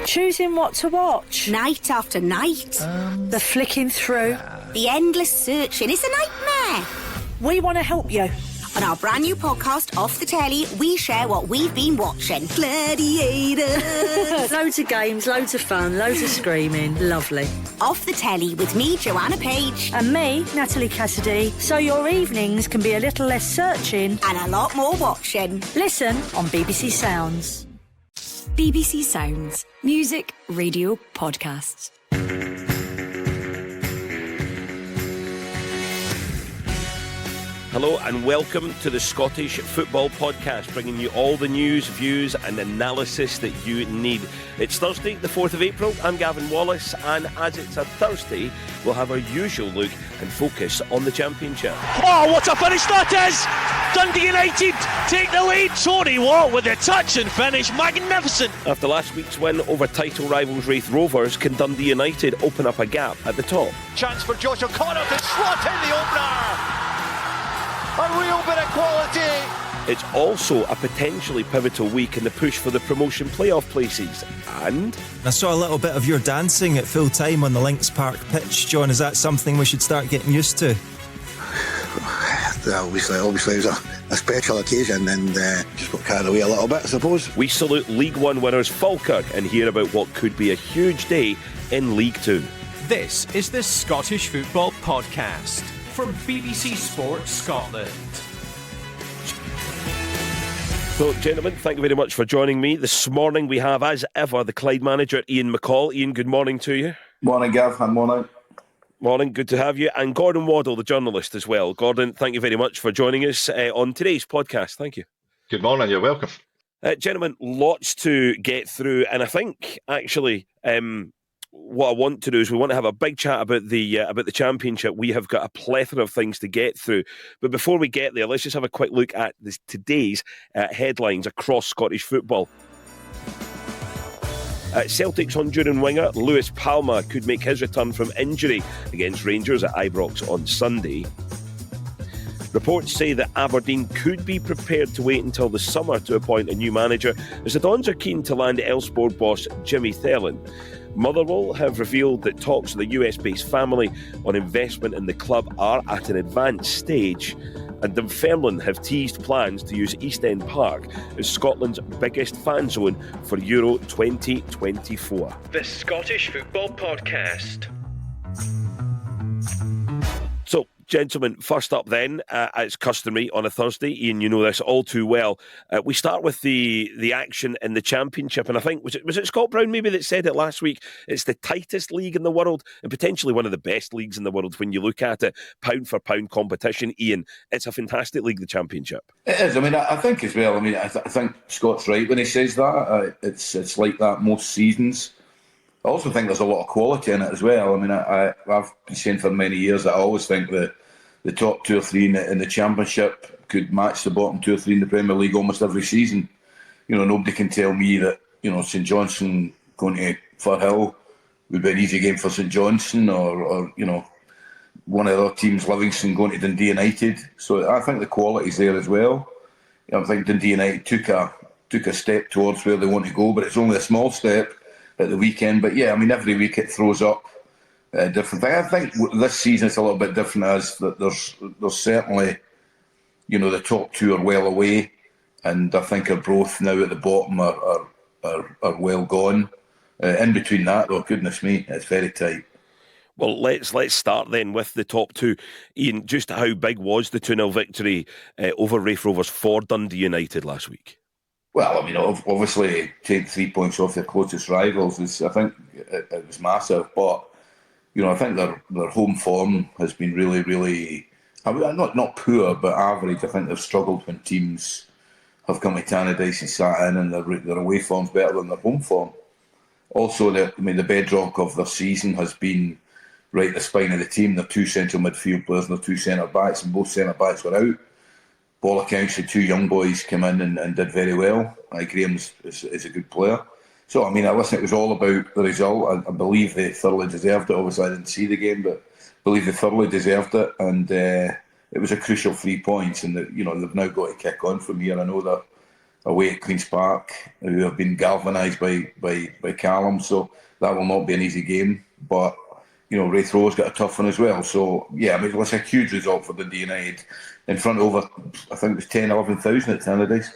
Choosing what to watch. Night after night. The flicking through. The endless searching is a nightmare. We want to help you. On our brand new podcast, Off the Telly, we share what we've been watching. Gladiators. Loads of games, loads of fun, loads of screaming. Lovely. Off the Telly with me, Joanna Page. And me, Natalie Cassidy. So your evenings can be a little less searching. And a lot more watching. Listen on BBC Sounds. BBC Sounds. Music, radio, podcasts. Hello and welcome to the Scottish Football Podcast, bringing you all the news, views and analysis that you need. It's Thursday, the 4th of April. I'm Gavin Wallace, and as it's a Thursday, we'll have our usual look and focus on the Championship. Oh, what a finish that is! Dundee United take the lead. Tony Watt with the touch and finish. Magnificent! After last week's win over title rivals Raith Rovers, can Dundee United open up a gap at the top? Chance for Josh O'Connor to slot in the opener! A real bit of quality. It's also a potentially pivotal week in the push for the promotion playoff places. And I saw a little bit of your dancing at full time on the Links Park pitch. John, is that something we should start getting used to? Obviously it was a special occasion and just got carried away a little bit, I suppose. We salute League One winners Falkirk and hear about what could be a huge day in League Two. This is the Scottish Football Podcast from BBC Sports Scotland. So, gentlemen, thank you very much for joining me. This morning we have, as ever, the Clyde manager, Ian McCall. Ian, good morning to you. Morning, Gav, and morning. Morning, good to have you. And Gordon Waddell, the journalist as well. Gordon, thank you very much for joining us on today's podcast. Thank you. Good morning, you're welcome. Gentlemen, lots to get through. And I think, actually, what I want to do is we want to have a big chat about the Championship. We have got a plethora of things to get through. But before we get there, let's just have a quick look at today's headlines across Scottish football. Celtic's Honduran winger Lewis Palma could make his return from injury against Rangers at Ibrox on Sunday. Reports say that Aberdeen could be prepared to wait until the summer to appoint a new manager, as the Dons are keen to land Elfsborg boss Jimmy Thelen. Motherwell have revealed that talks with the US-based family on investment in the club are at an advanced stage, and Dunfermline have teased plans to use East End Park as Scotland's biggest fan zone for Euro 2024. The Scottish Football Podcast. So, gentlemen, first up then, as customary on a Thursday, Ian, you know this all too well. We start with the action in the Championship, and I think, was it Scott Brown maybe that said it last week? It's the tightest league in the world, and potentially one of the best leagues in the world when you look at it, pound for pound competition. Ian, it's a fantastic league, the Championship. It is. I mean, I think as well, I think Scott's right when he says that. It's like that most seasons. I also think there's a lot of quality in it as well. I mean, I've been saying for many years that I always think that the top 2 or 3 in the Championship could match the bottom 2 or 3 in the Premier League almost every season. You know, nobody can tell me that, you know, St Johnstone going to Firhill would be an easy game for St Johnstone, or you know, one of the other teams, Livingston, going to Dundee United. So I think the quality's there as well. I think Dundee United took a step towards where they want to go, but it's only a small step at the weekend. But yeah, I mean, every week it throws up different thing. I think this season it's a little bit different, as that there's certainly, you know, the top 2 are well away, and I think Arbroath now at the bottom are well gone. In between that, though, goodness me, it's very tight. Well, let's start then with the top 2. Ian, just how big was the 2-0 victory over Raith Rovers for Dundee United last week? Well, I mean, obviously, take 3 points off their closest rivals, I think it was massive. But, you know, I think their home form has been really, really, I mean, not poor, but average. I think they've struggled when teams have come to Tannadice and sat in, and their away form's better than their home form. Also, the bedrock of their season has been right at the spine of the team. Their 2 central midfield players and their 2 centre-backs, and both centre-backs were out. Ball accounts, the 2 young boys came in and did very well. Graham is a good player. So, I mean, listen, it was all about the result. I believe they thoroughly deserved it. Obviously, I didn't see the game, but I believe they thoroughly deserved it. And it was a crucial 3 points. And, you know, they've now got to kick on from here. I know away at Queen's Park, who have been galvanised by Callum. So that will not be an easy game. But, you know, Raith Rovers got a tough one as well. So, yeah, I mean, it was a huge result for Dundee United in front of over, I think it was 10,000, 11,000 at Tannadice.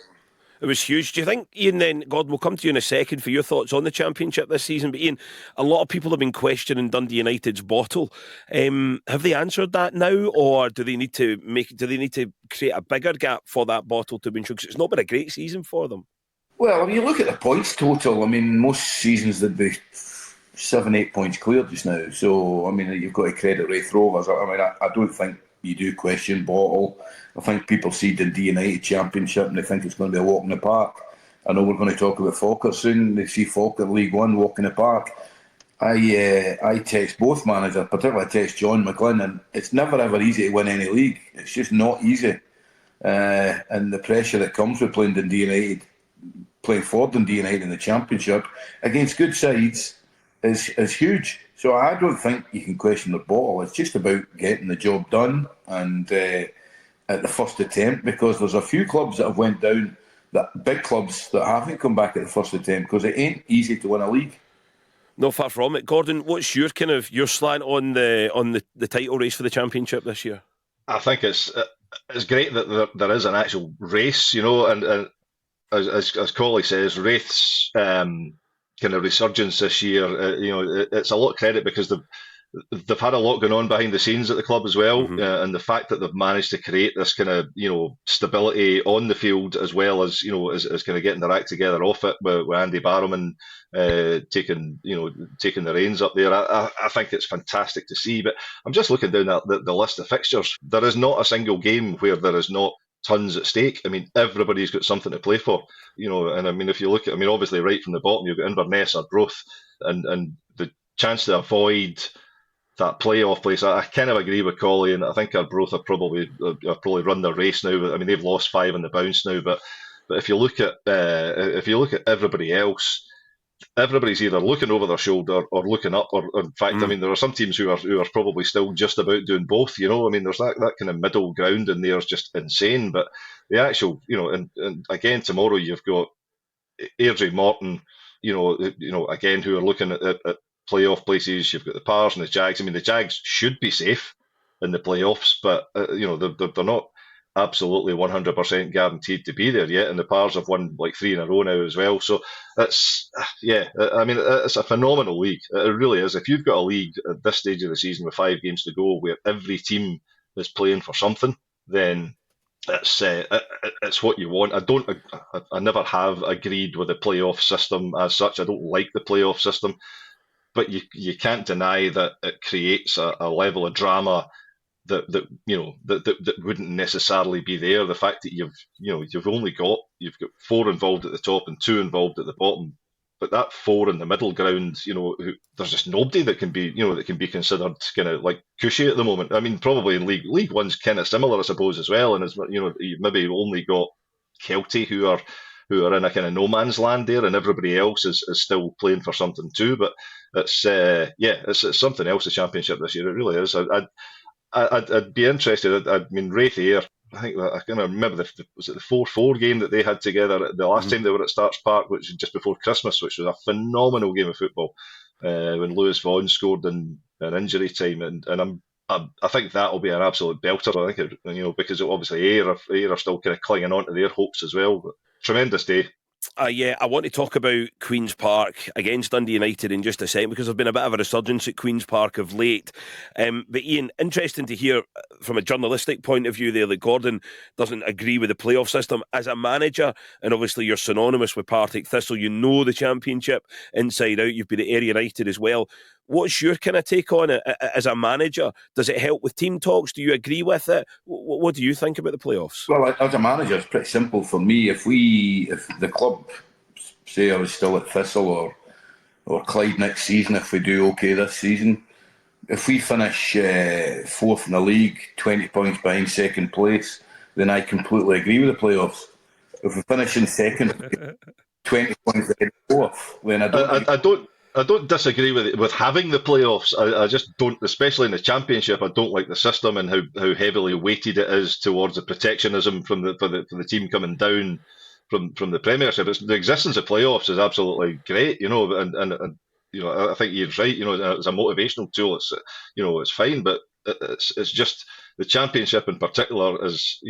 It was huge. Do you think, Ian, then, Gordon, we'll come to you in a second for your thoughts on the Championship this season, but Ian, a lot of people have been questioning Dundee United's bottle. Have they answered that now, or do they need to create a bigger gap for that bottle to be ensured? Because it's not been a great season for them. Well, I mean, you look at the points total, I mean, most seasons they'd be 7-8 points clear just now. So, I mean, you've got to credit Raith Rovers. I mean, I don't think you do question bottle. I think people see Dundee United Championship and they think it's going to be a walk in the park. I know we're going to talk about Falkirk soon. They see Falkirk League One walk in the park. I text both managers, particularly I text John McGlynn, and it's never ever easy to win any league. It's just not easy. And the pressure that comes with playing for Dundee United in the Championship against good sides is huge. So I don't think you can question the bottle. It's just about getting the job done and at the first attempt, because there's a few clubs that have went down, that big clubs that haven't come back at the first attempt, because it ain't easy to win a league. No, far from it. Gordon, what's your slant on the title race for the Championship this year? I think it's great that there is an actual race, you know, and as Collie says, Wraith's kind of resurgence this year, you know, it's a lot of credit because they've had a lot going on behind the scenes at the club as well, and the fact that they've managed to create this kind of, you know, stability on the field as well as, you know, as kind of getting their act together off it with Andy Barrowman taking the reins up there. I think it's fantastic to see. But I'm just looking down the list of fixtures. There is not a single game where there is not tons at stake. I mean, everybody's got something to play for, you know. And I mean, if you look at, I mean, obviously right from the bottom, you've got Inverness, Arbroath, and the chance to avoid that playoff place. I kind of agree with Collie, and I think Arbroath have probably run their race now. But I mean, they've lost 5 on the bounce now. But if you look at everybody else, everybody's either looking over their shoulder or looking up, or in fact, I mean, there are some teams who are probably still just about doing both. You know, I mean, there's that kind of middle ground in there is just insane. But the actual, you know, and again tomorrow you've got Airdrie, Morton, you know, again who are looking at playoff places. You've got the Pars and the Jags. I mean, the Jags should be safe in the playoffs, but you know, they're not absolutely 100% guaranteed to be there yet, and the Pars have won like 3 in a row now as well. So it's, yeah, I mean, it's a phenomenal league. It really is. If you've got a league at this stage of the season with 5 games to go where every team is playing for something, then it's what you want. I never have agreed with the playoff system as such. I don't like the playoff system, but you can't deny that it creates a level of drama that wouldn't necessarily be there. The fact that you've got 4 involved at the top and 2 involved at the bottom, but that 4 in the middle ground, you know, there's just nobody that can be considered kind of like cushy at the moment. I mean, probably in League One's kind of similar, I suppose, as well. And as you know, you've maybe only got Kelty who are in a kind of no man's land there, and everybody else is still playing for something too. But it's something else. The Championship this year, it really is. I'd be interested. I mean, Raith Air, I think I can remember was it the 4-4 game that they had together the last time they were at Starks Park, which was just before Christmas, which was a phenomenal game of football when Lewis Vaughan scored in injury time, and I think that will be an absolute belter. I think because obviously Ayr are still kind of clinging on to their hopes as well. But tremendous day. I want to talk about Queen's Park against Dundee United in just a second, because there's been a bit of a resurgence at Queen's Park of late. But Ian, interesting to hear from a journalistic point of view there that Gordon doesn't agree with the playoff system. As a manager, and obviously you're synonymous with Partick Thistle, you know the Championship inside out, you've been at Ayr United as well. What's your kind of take on it as a manager? Does it help with team talks? Do you agree with it? What do you think about the playoffs? Well, as a manager, it's pretty simple for me. If the club, say I was still at Thistle or Clyde next season, if we do okay this season, if we finish 4th in the league, 20 points behind second place, then I completely agree with the playoffs. If we finish in second, 20 points ahead of 4th, then I don't disagree with having the playoffs. I just don't, especially in the Championship. I don't like the system and how heavily weighted it is towards the protectionism for the team coming down. from the Premiership. The existence of playoffs is absolutely great, and I think Ian's right. As a motivational tool, it's fine, but it's just the Championship in particular is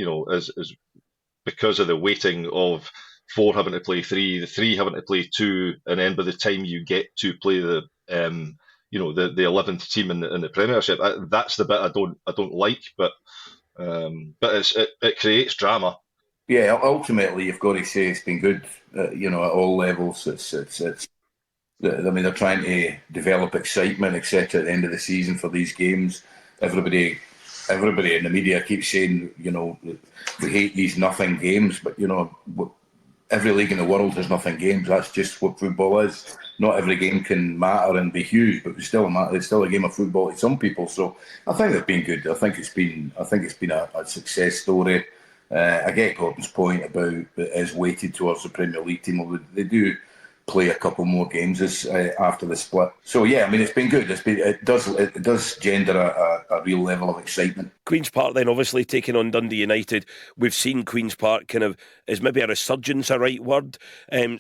because of the weighting of 4 having to play 3, the 3 having to play 2, and then by the time you get to play the 11th team in the Premiership, that's the bit I don't like, but it creates drama. Yeah, ultimately you've got to say it's been good, at all levels. They're trying to develop excitement, etc. at the end of the season for these games. Everybody in the media keeps saying, we hate these nothing games, but every league in the world has nothing games. That's just what football is. Not every game can matter and be huge, but it's still a game of football to some people. So I think they've been good. I think it's been a success story. I get Gordon's point about it is weighted towards the Premier League team. They do play a couple more games after the split. So yeah, it's been good. It does gender a real level of excitement. Queen's Park then obviously taking on Dundee United. We've seen Queen's Park is maybe a resurgence a right word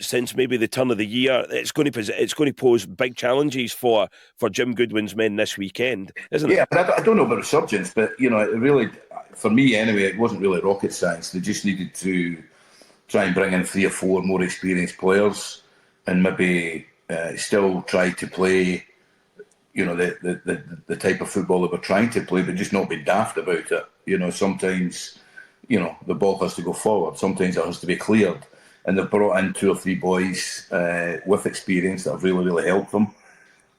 since maybe the turn of the year. It's going to pose big challenges for Jim Goodwin's men this weekend, isn't it? Yeah, but I don't know about resurgence, but it really, for me anyway, it wasn't really rocket science. They just needed to try and bring in 3 or 4 more experienced players, and maybe still try to play, the type of football they were trying to play, but just not be daft about it. Sometimes, the ball has to go forward. Sometimes it has to be cleared. And they've brought in 2 or 3 boys with experience that have really, really helped them.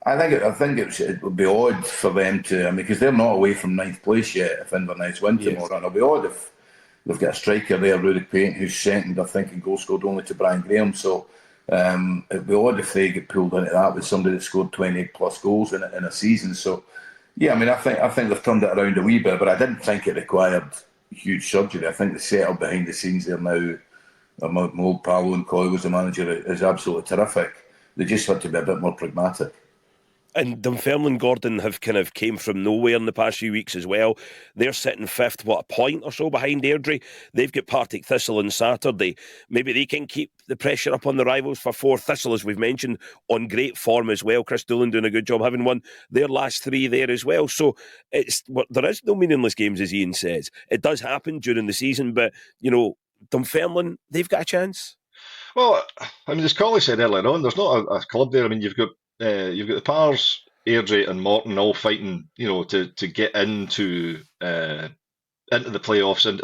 I think it would be odd for them to, because they're not away from 9th place yet if Inverness win tomorrow. And it'll be odd if they've got a striker there, Rudy Payne, who's second, I think, in goal scored only to Brian Graham. So it'd be odd if they get pulled into that with somebody that scored 20 plus goals in a season. So yeah, I think they've turned it around a wee bit, but I didn't think it required huge surgery. I think the setup behind the scenes there now, my old pal Owen Coyle was the manager, is absolutely terrific. They just had to be a bit more pragmatic. And Dunfermline, Gordon, have came from nowhere in the past few weeks as well. They're sitting 5th, a point or so behind Airdrie. They've got Partick Thistle on Saturday. Maybe they can keep the pressure up on the rivals for 4th. Thistle, as we've mentioned, on great form as well. Chris Doolan doing a good job, having won their last 3 there as well. So there is no meaningless games, as Ian says. It does happen during the season, but, Dunfermline, they've got a chance. Well, as Collie said earlier on, there's not a club there. You've got the Pars, Airdrie and Morton all fighting, to get into the playoffs, and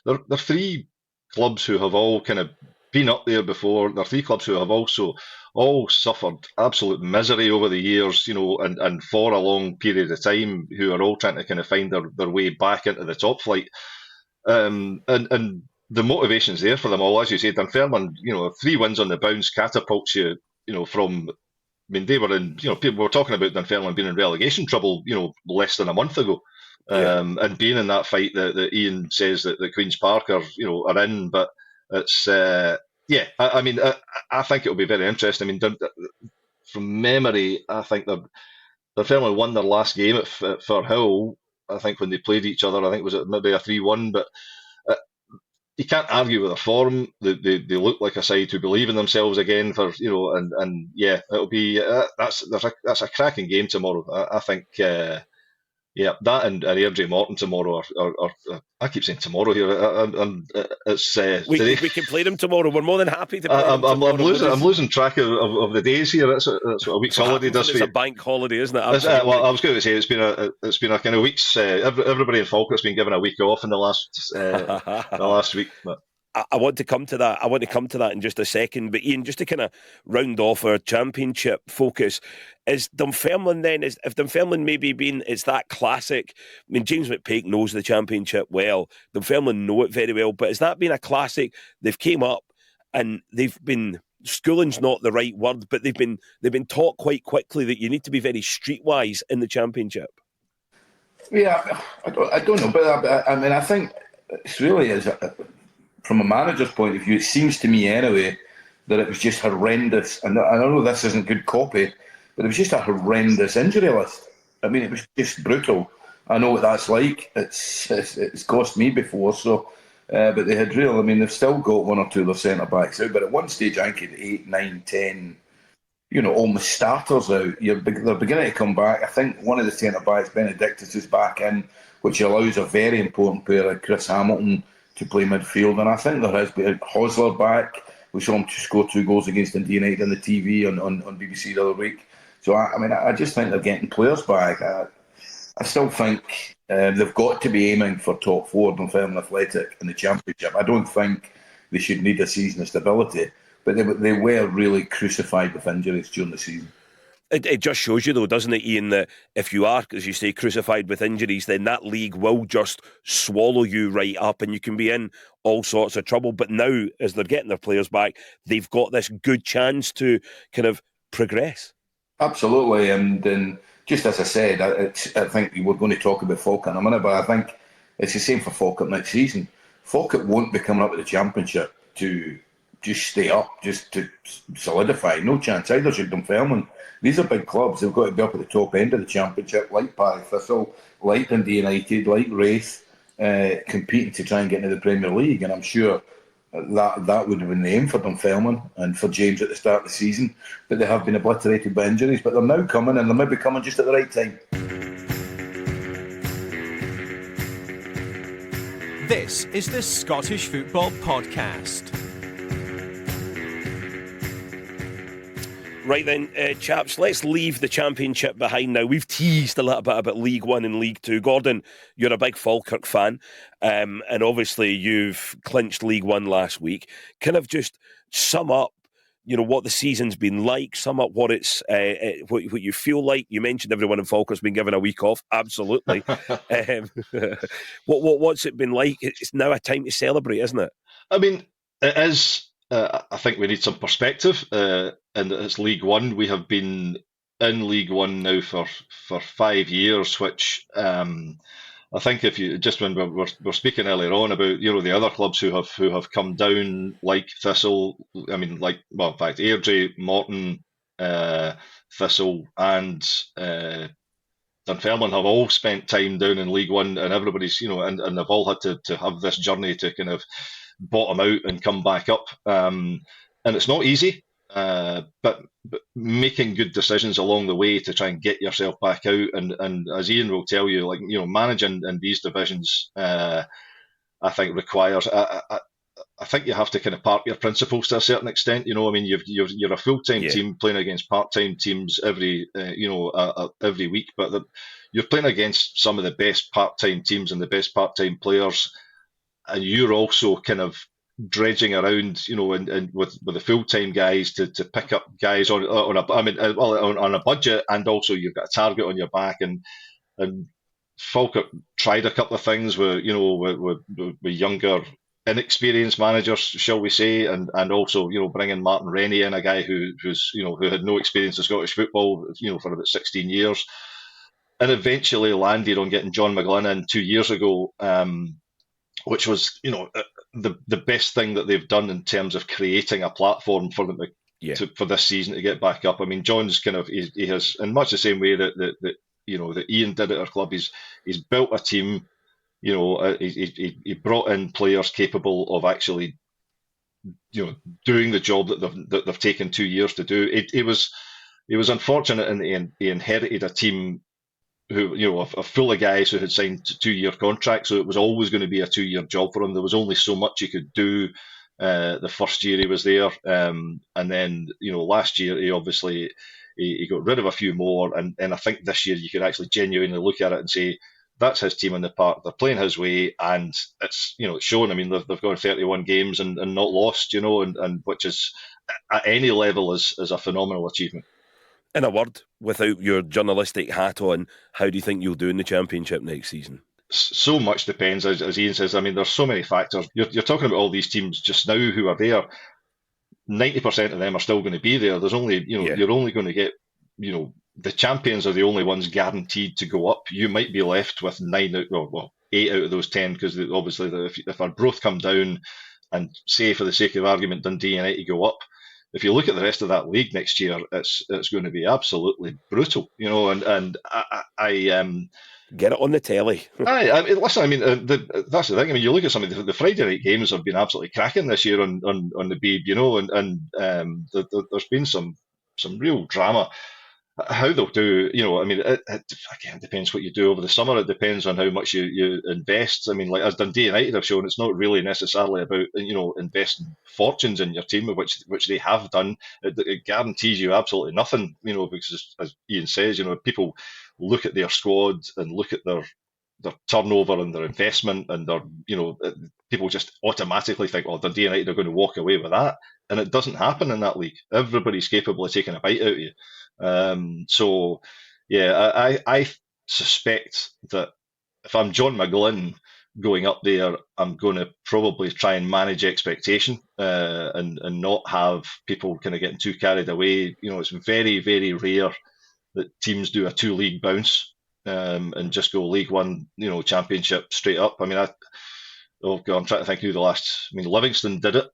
they're 3 clubs who have all kind of been up there before. They're 3 clubs who have also all suffered absolute misery over the years, and for a long period of time, who are all trying to kind of find their way back into the top flight, and the motivation's there for them all, as you say. Dunfermline, 3 wins on the bounce catapults you, from. They were in, people were talking about Dunfermline being in relegation trouble, less than a month ago, and being in that fight that Ian says that Queen's Park are in. But it's, I think it'll be very interesting. From memory, I think Dunfermline won their last game at Firhill. I think when they played each other, I think it was maybe a 3-1, but. You can't argue with their form. They look like a side who believe in themselves again. It'll be that's a cracking game tomorrow. I think that and Airdrie Morton tomorrow are I keep saying tomorrow here. We can play them tomorrow. We're more than happy to play them tomorrow. I'm losing track of the days here. That's what a week's holiday does for you. It's a bank holiday, isn't it? Well, I was going to say it's been a kind of week's. Everybody in Falkirk's been given a week off in the last week. But. I want to come to that. I want to come to that in just a second. But Ian, just to kind of round off our championship focus, is Dunfermline then? If Dunfermline maybe it's that classic? James McPake knows the championship well. Dunfermline know it very well. But has that been a classic? They've came up and they've been. Schooling's not the right word, but they've been taught quite quickly that you need to be very streetwise in the championship. Yeah, I don't know, but I think it's really is. From a manager's point of view, it seems to me anyway that it was just horrendous. And I know this isn't good copy, but it was just a horrendous injury list. It was just brutal. I know what that's like. It's cost me before. So But they had real, I mean, they've still got one or two of their centre-backs out, but at one stage I think had 8, 9, 10, almost starters out. They're beginning to come back. I think one of the centre-backs, Benedictus, is back in, which allows a very important player like Chris Hamilton to play midfield. And I think there has been Hosler back. We saw him score 2 goals against Dundee United on the TV on BBC the other week. So, I just think they're getting players back. I still think they've got to be aiming for top 4 in Dunfermline Athletic in the Championship. I don't think they should need a season of stability, but they were really crucified with injuries during the season. It just shows you, though, doesn't it, Ian, that if you are, as you say, crucified with injuries, then that league will just swallow you right up and you can be in all sorts of trouble. But now, as they're getting their players back, they've got this good chance to kind of progress. Absolutely, and just as I said, I think we're going to talk about Falkirk in a minute, but I think it's the same for Falkirk next season. Falkirk won't be coming up with the Championship to just stay up, just to solidify. No chance. Either should Dunfermline. These are big clubs. They've got to be up at the top end of the Championship, like Partick Thistle, like Dundee United, like Wraith, competing to try and get into the Premier League. And I'm sure that would have been the aim for Dunfermline and for James at the start of the season. But they have been obliterated by injuries. But they're now coming, and they may be coming just at the right time. This is the Scottish Football Podcast. Right then, chaps, let's leave the Championship behind now. We've teased a little bit about League One and League Two. Gordon, you're a big Falkirk fan, and obviously you've clinched League One last week. Kind of just sum up, what the season's been like, sum up what it's what you feel like. You mentioned everyone in Falkirk's been given a week off. Absolutely. What's it been like? It's now a time to celebrate, isn't it? I mean, it is. I think we need some perspective, and it's League One. We have been in League One now for 5 years, which I think if you just when we're speaking earlier on about the other clubs who have come down, like Thistle. I mean, in fact, Airdrie, Morton, Thistle, and Dunfermline have all spent time down in League One, and everybody's and they've all had to have this journey to kind of bottom out and come back up, and it's not easy, but making good decisions along the way to try and get yourself back out, and as Ian will tell you, managing in these divisions, I think requires. I think you have to kind of park your principles to a certain extent. I mean, you're a full-time team playing against part-time teams every week, but you're playing against some of the best part-time teams and the best part-time players. And you're also kind of dredging around, and with the full-time guys to pick up guys on a budget, and also you've got a target on your back. And Falkirk tried a couple of things with younger, inexperienced managers, shall we say, and also bringing Martin Rennie in, a guy who had no experience in Scottish football, for about 16 years, and eventually landed on getting John McGlynn in 2 years ago. Which was, the best thing that they've done in terms of creating a platform for them for this season to get back up. I mean, John's kind of he has, in much the same way that Ian did at our club. He's built a team. He brought in players capable of actually, doing the job that they've taken 2 years to do. It was unfortunate in the end. He inherited a team who, full of guys who had signed 2-year contracts, so it was always going to be a 2-year job for him. There was only so much he could do the first year he was there, and then last year he got rid of a few more, and I think this year you could actually genuinely look at it and say that's his team in the park. They're playing his way, and it's it's shown. I mean, they've gone 31 games and not lost, and which is at any level is a phenomenal achievement. In a word, without your journalistic hat on, how do you think you'll do in the Championship next season? So much depends, as Ian says. I mean, there's so many factors. You're talking about all these teams just now who are there. 90% of them are still going to be there. There's only, you're only going to get, the champions are the only ones guaranteed to go up. You might be left with 8 out of those 10, because obviously if Arbroath come down and, say for the sake of argument, Dundee United go up, if you look at the rest of that league next year, it's going to be absolutely brutal, and Get it on the telly. I mean, listen. I mean, that's the thing. I mean, you look at some of the Friday night games have been absolutely cracking this year on the Beeb, you know, and there's been some real drama. How they'll do, you know, I mean, it again depends what you do over the summer. It depends on how much you invest. I mean, like as Dundee United have shown, it's not really necessarily about, you know, investing fortunes in your team, which they have done. It guarantees you absolutely nothing, you know, because as Ian says, you know, people look at their squad and look at their turnover and their investment and their, you know, people just automatically think, well, Dundee United are going to walk away with that, and it doesn't happen in that league. Everybody's capable of taking a bite out of you. So, yeah, I suspect that if I'm John McGlynn going up there, I'm going to probably try and manage expectation and not have people kind of getting too carried away. You know, it's very, very rare that teams do a 2-league bounce and just go League One, you know, Championship straight up. I mean, I'm trying to think who the last. I mean, Livingston did it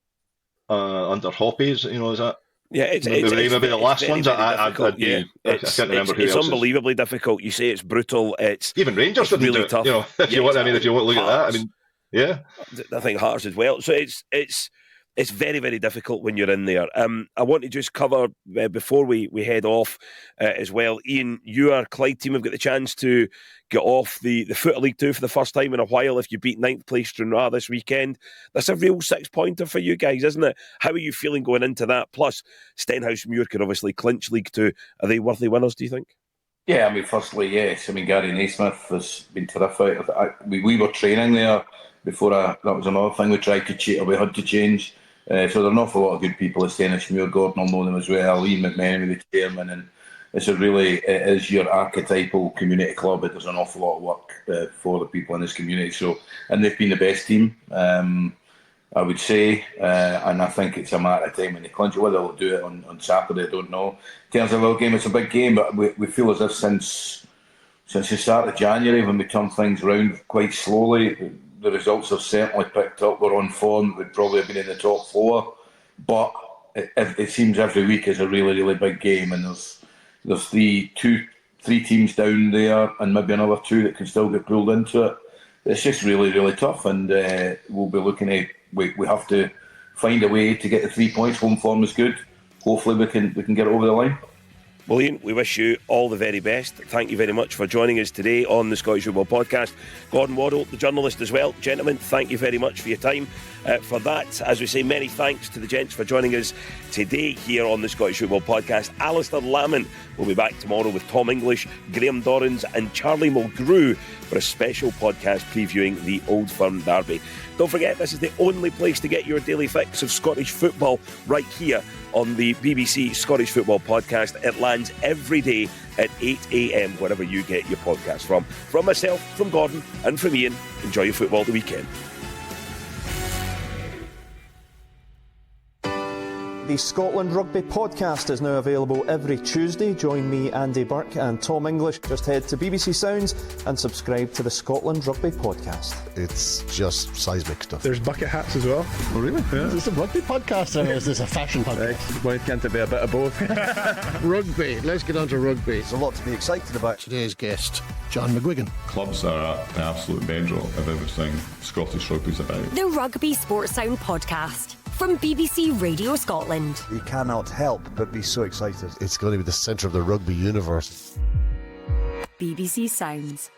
under Hoppy. You know, is that? Yeah, it's maybe the last ones. I can't remember who else. It's unbelievably difficult. You say it's brutal. It's even Rangers didn't really do it, tough. You know, if you want to look at that, I mean, yeah, I think Hearts as well. So it's very, very difficult when you're in there. I want to just cover before we head off as well. Ian, your Clyde team have got the chance to get off the foot of League Two for the first time in a while. If you beat 9th place Stranraer this weekend, that's a real 6-pointer for you guys, isn't it? How are you feeling going into that? Plus, Stenhousemuir could obviously clinch League Two. Are they worthy winners, do you think? Yeah, I mean, firstly, yes. I mean, Gary Naismith has been terrific. We were training there before. That was another thing we tried to change. We had to change. So there are an awful lot of good people at Stenhousemuir. Gordon will know them as well. Ian McMahon, the chairman, and it is your archetypal community club. It does an awful lot of work for the people in this community. So, and they've been the best team, I would say. And I think it's a matter of time when they clinch it. Whether they'll do it on Saturday, I don't know. In terms of our game, it's a big game, but we feel as if since the start of January, when we turned things around quite slowly, the results have certainly picked up. We're on form. We'd probably have been in the top 4, but it seems every week is a really, really big game, and there's three teams down there, and maybe another 2 that can still get pulled into it. It's just really, really tough, and we'll be looking at. We have to find a way to get the 3 points. Home form is good. Hopefully, we can get it over the line. Well, Ian, we wish you all the very best. Thank you very much for joining us today on the Scottish Football Podcast. Gordon Waddell, the journalist as well. Gentlemen, thank you very much for your time. For that, as we say, many thanks to the gents for joining us today here on the Scottish Football Podcast. Alistair Lamont will be back tomorrow with Tom English, Graham Dorrans and Charlie Mulgrew for a special podcast previewing the Old Firm Derby. Don't forget, this is the only place to get your daily fix of Scottish football, right here on the BBC Scottish Football Podcast. It lands every day at 8 a.m, wherever you get your podcast from. From myself, from Gordon and from Ian, enjoy your football the weekend. The Scotland Rugby Podcast is now available every Tuesday. Join me, Andy Burke and Tom English. Just head to BBC Sounds and subscribe to the Scotland Rugby Podcast. It's just seismic stuff. There's bucket hats as well. Oh, really? Yeah. Is this a rugby podcast or is this a fashion podcast? Why can't it be a bit of both? Rugby. Let's get on to rugby. There's a lot to be excited about. Today's guest, John McGuigan. Clubs are at the absolute bedrock of everything Scottish rugby's about. The Rugby Sports Sound Podcast from BBC Radio Scotland. You cannot help but be so excited. It's going to be the centre of the rugby universe. BBC Sounds.